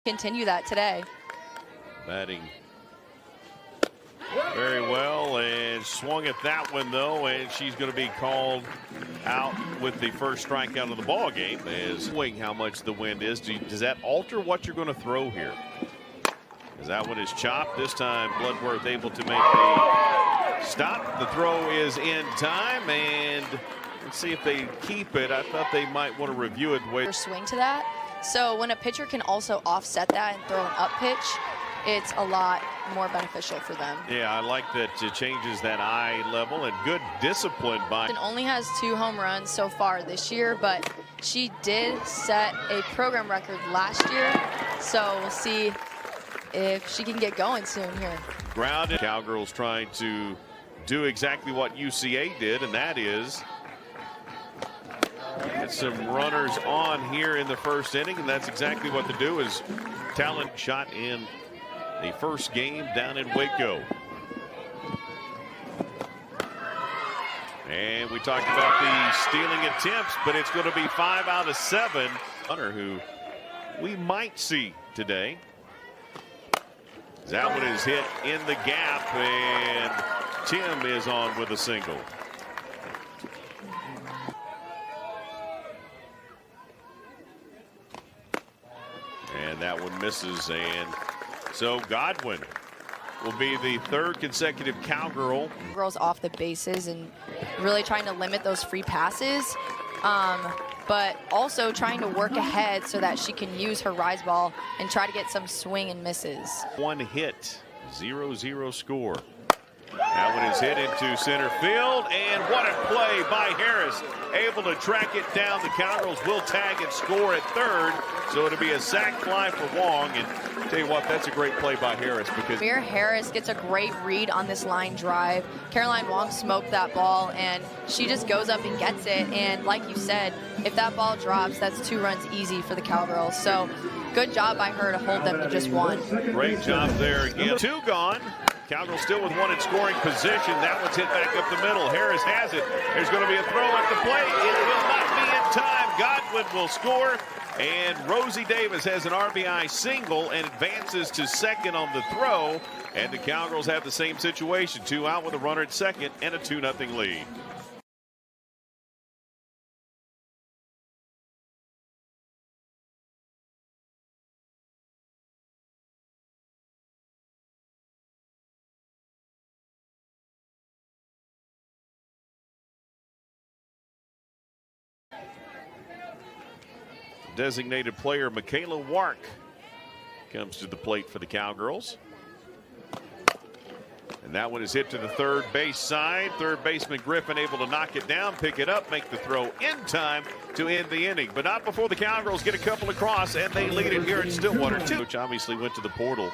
Continue that today. Batting very well and swung at that one though, and she's going to be called out with the first strikeout of the ball game. Is knowing how much the wind is, does that alter what you're going to throw here? As that one is chopped, this time Bloodworth able to make the stop. The throw is in time, and let's see if they keep it. I thought they might want to review it. Swing to that. So when a pitcher can also offset that and throw an up pitch, it's a lot more beneficial for them. Yeah, I like that it changes that eye level, and good discipline by. And only has 2 home runs so far this year, but she did set a program record last year. So we'll see if she can get going soon here. Grounded. Cowgirls trying to do exactly what UCA did, and that is get some runners on here in the first inning, and that's exactly what to do. Is talent shot in the first game down in Waco. And we talked about the stealing attempts, but it's going to be 5 out of 7. Hunter, who we might see today. That one is hit in the gap, and Timm is on with a single. And that one misses, and so Godwin will be the 3rd consecutive Cowgirl. Girls off the bases and really trying to limit those free passes, but also trying to work ahead so that she can use her rise ball and try to get some swing and misses. 1 hit, 0-0 score. That one is hit into center field, and what a play by Harris. Able to track it down. The Cowgirls will tag and score at 3rd, so it'll be a sac fly for Wang. And tell you what, that's a great play by Harris, because Harris gets a great read on this line drive. Caroline Wang smoked that ball, and she just goes up and gets it. And like you said, if that ball drops, that's 2 runs easy for the Cowgirls. So good job by her to hold them to just 1. Great job there again. 2 gone. Cowgirls still with 1 in scoring position. That one's hit back up the middle. Harris has it. There's going to be a throw at the plate. It will not be in time. Godwin will score. And Rosie Davis has an RBI single and advances to 2nd on the throw. And the Cowgirls have the same situation. 2 out with a runner at 2nd and a 2-0 lead. Designated player Michaela Wark comes to the plate for the Cowgirls. And that one is hit to the 3rd base side. 3rd baseman Griffin able to knock it down, pick it up, make the throw in time to end the inning. But not before the Cowgirls get a couple across, and they lead it here in Stillwater, too. Which obviously went to the portal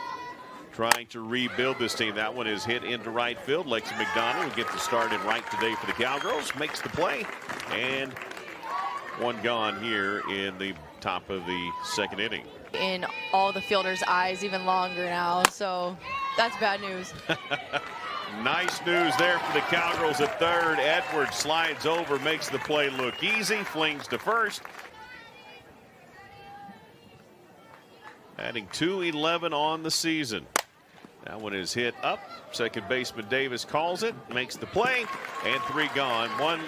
trying to rebuild this team. That one is hit into right field. Lexi McDonald will get the start in right today for the Cowgirls. Makes the play, and 1 gone here in the top of the 2nd inning. In all the fielders' eyes even longer now, so that's bad news. Nice news there for the Cowgirls at 3rd. Edwards slides over, makes the play look easy, flings to 1st. Adding 211 on the season. That one is hit up. 2nd baseman Davis calls it, makes the play, and 3 gone. 1,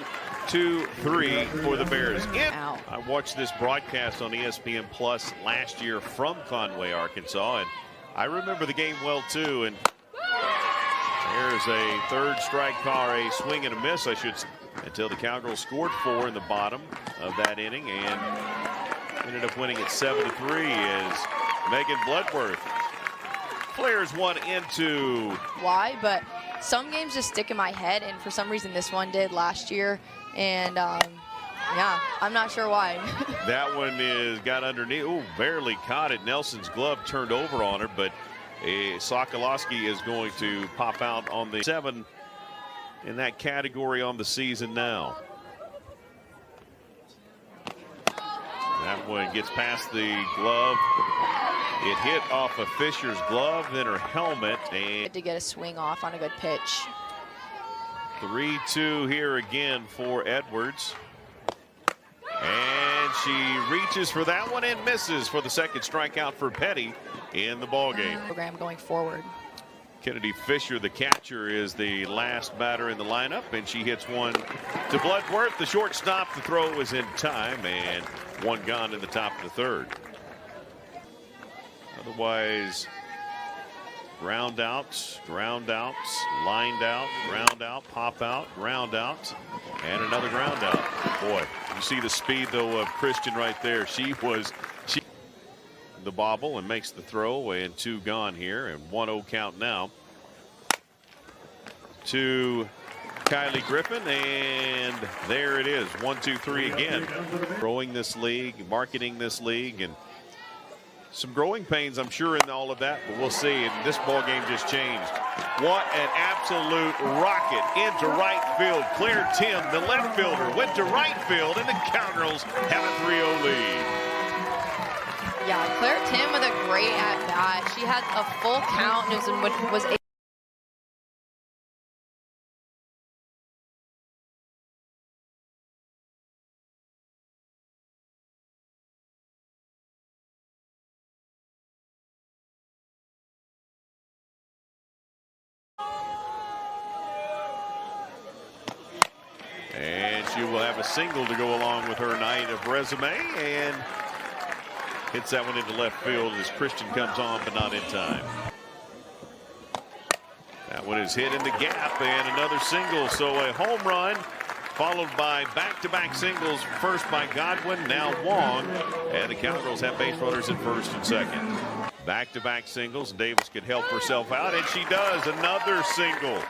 2, 3 for the Bears. I watched this broadcast on ESPN Plus last year from Conway, Arkansas, and I remember the game well too. And there's a 3rd strike call, a swing and a miss, I should say, until the Cowgirls scored 4 in the bottom of that inning and ended up winning at 7-3 as Megan Bloodworth clears one into. Why? But some games just stick in my head, and for some reason this one did last year. And yeah, I'm not sure why. That one is got underneath. Ooh, barely caught it. Nelson's glove turned over on her, but Sokolowski is going to pop out on the 7 in that category on the season now. That one gets past the glove. It hit off of Fisher's glove, then her helmet, and to get a swing off on a good pitch. 3-2 here again for Edwards. And and she reaches for that one and misses for the second strikeout for Petty in the ballgame. Program going forward. Kennedy Fisher, the catcher, is the last batter in the lineup, and she hits one to Bloodworth. The shortstop, the throw was in time, and one gone in the top of the third. Otherwise, ground outs, lined out, ground out, pop out, ground out, and another ground out. Boy, you see the speed, though, of Christian right there. She the bobble and makes the throw, and two gone here, and 1-0 count now to Kylie Griffin, and there it is, 1-2-3 again. Growing this league, marketing this league, and some growing pains, I'm sure, in all of that, but we'll see. And this ball game just changed. What an absolute rocket into right field. Claire Timm, the left fielder, went to right field, and the Cowgirls have a 3-0 lead. Yeah, Claire Timm with a great at-bat. She had a full count and was able and she will have a single to go along with her night of resume, and hits that one into left field as Christian comes on, but not in time. That one is hit in the gap, and another single. So a home run followed by back-to-back singles, first by Godwin, now Wang, and the Cowgirls have base runners at first and second. Back-to-back singles. Davis could help herself out, and she does. Another single.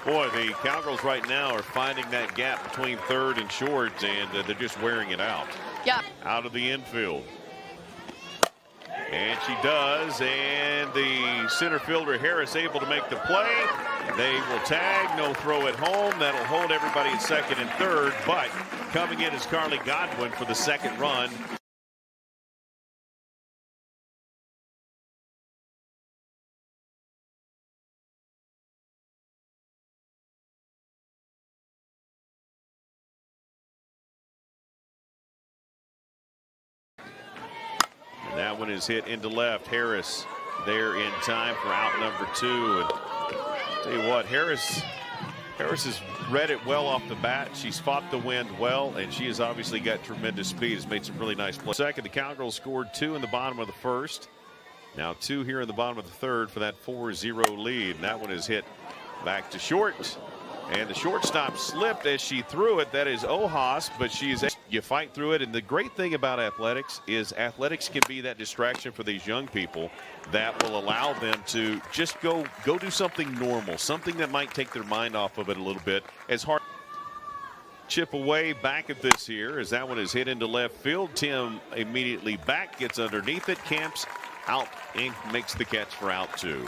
Boy, the Cowgirls right now are finding that gap between third and short, and they're just wearing it out. Yeah. Out of the infield. And she does, and the center fielder Harris able to make the play. They will tag, no throw at home. That'll hold everybody at second and third, but coming in is Karli Godwin for the second run. That one is hit into left. Harris there in time for out number two. And tell you what, Harris has read it well off the bat. She's fought the wind well, and she has obviously got tremendous speed. Has made some really nice plays. Second, the Cowgirls scored 2 in the bottom of the first. Now 2 here in the bottom of the third for that 4-0 lead. And that one is hit back to short. And the shortstop slipped as she threw it. That is Ohas, but you fight through it. And the great thing about athletics is athletics can be that distraction for these young people that will allow them to just go do something normal, something that might take their mind off of it a little bit. As hard chip away back at this here as that one is hit into left field. Timm immediately back, gets underneath it, camps out, and makes the catch for out 2.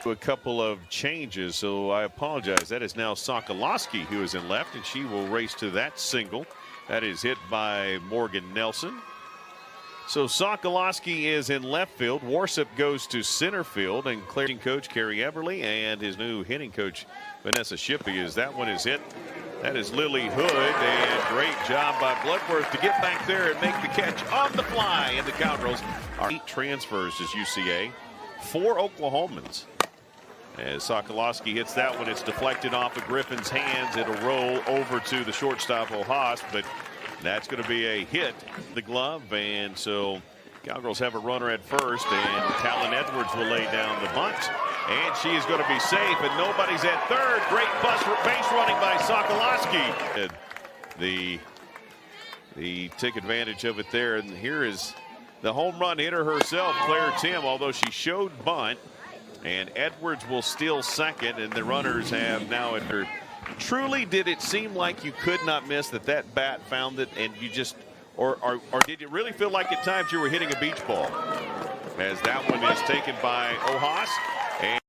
A couple of changes, so I apologize. That is now Sokolowski who is in left, and she will race to that single. That is hit by Morgan Nelson. So Sokolowski is in left field. Warsip goes to center field, and Claire coach Carrie Everly and his new hitting coach Vanessa Shippey as that one is hit. That is Lily Hood, and great job by Bloodworth to get back there and make the catch on the fly. And the Cowgirls are 8 transfers as UCA, 4 Oklahomans. As Sokolowski hits that one, it's deflected off of Griffin's hands. It'll roll over to the shortstop, Ohas, but that's going to be a hit, the glove. And so Cowgirls have a runner at first, and Talon Edwards will lay down the bunt. And she is going to be safe, and nobody's at third. Great base running by Sokolowski. The take advantage of it there, and here is the home run hitter herself, Claire Timm, although she showed bunt. And Edwards will steal second, and the runners have now at her. Truly, did it seem like you could not miss that bat found it, and you just, or did it really feel like at times you were hitting a beach ball? As that one is taken by Ohas. And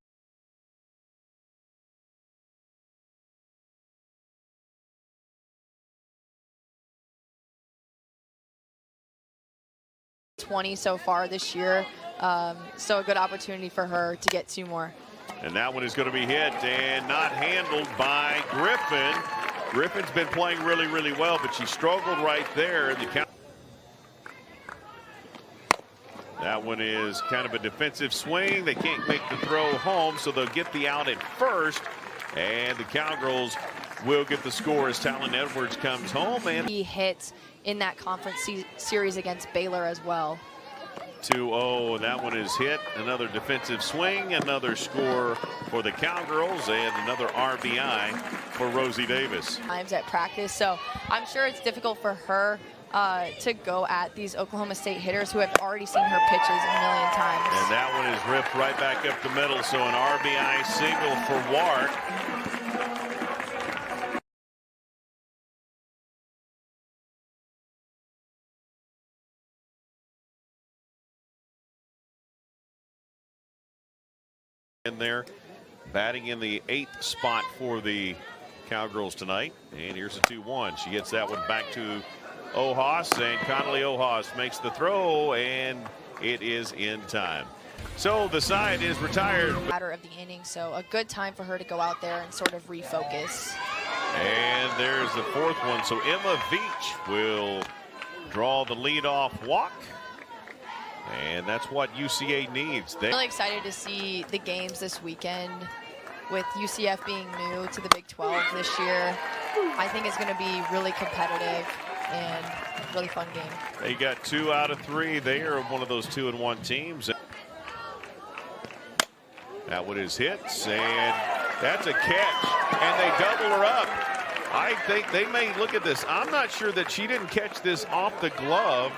20 so far this year. So a good opportunity for her to get 2 more. And that one is going to be hit and not handled by Griffin. Griffin's been playing really, really well, but she struggled right there. That one is kind of a defensive swing. They can't make the throw home, so they'll get the out at first. And the Cowgirls will get the score as Talon Edwards comes home. And he hits in that conference series against Baylor as well. 2-0, and that one is hit. Another defensive swing, another score for the Cowgirls, and another RBI for Rosie Davis. Times at practice, so I'm sure it's difficult for her to go at these Oklahoma State hitters who have already seen her pitches a million times. And that one is ripped right back up the middle, so an RBI single for Ward. In there, batting in the 8th spot for the Cowgirls tonight. And here's a 2-1. She gets that one back to Ohas, and Connolly Ohas makes the throw, and it is in time. So the side is retired. Batter of the inning, so a good time for her to go out there and sort of refocus. And there's the 4th one. So Emma Veach will draw the leadoff walk. And that's what UCA needs. I'm really excited to see the games this weekend with UCF being new to the Big 12 this year. I think it's going to be really competitive and really fun game. They got 2 out of 3. They are one of those 2-1 teams. That one is hits, and that's a catch, and they double her up. I think they may look at this. I'm not sure that she didn't catch this off the glove.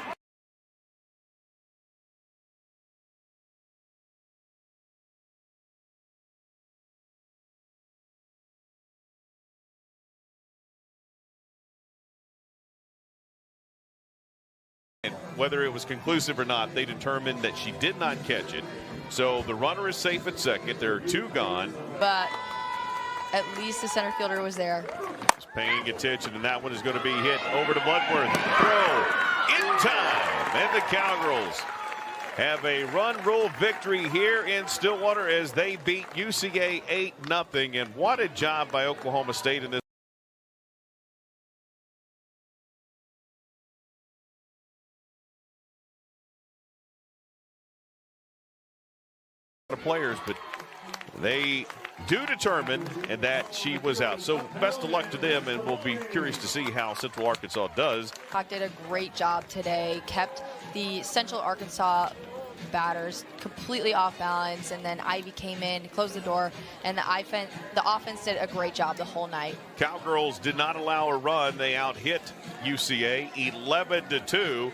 And whether it was conclusive or not, they determined that she did not catch it. So the runner is safe at second. There are 2 gone. But at least the center fielder was there. Just paying attention, and that one is going to be hit over to Bloodworth. Throw in time. And the Cowgirls have a run rule victory here in Stillwater as they beat UCA 8-0. And what a job by Oklahoma State in this. Players, but they do determine and that she was out. So best of luck to them, and we'll be curious to see how Central Arkansas does. Hawk did a great job today, kept the Central Arkansas batters completely off balance, and then Ivy came in, closed the door, and the offense did a great job the whole night. Cowgirls did not allow a run. They out hit UCA 11-2.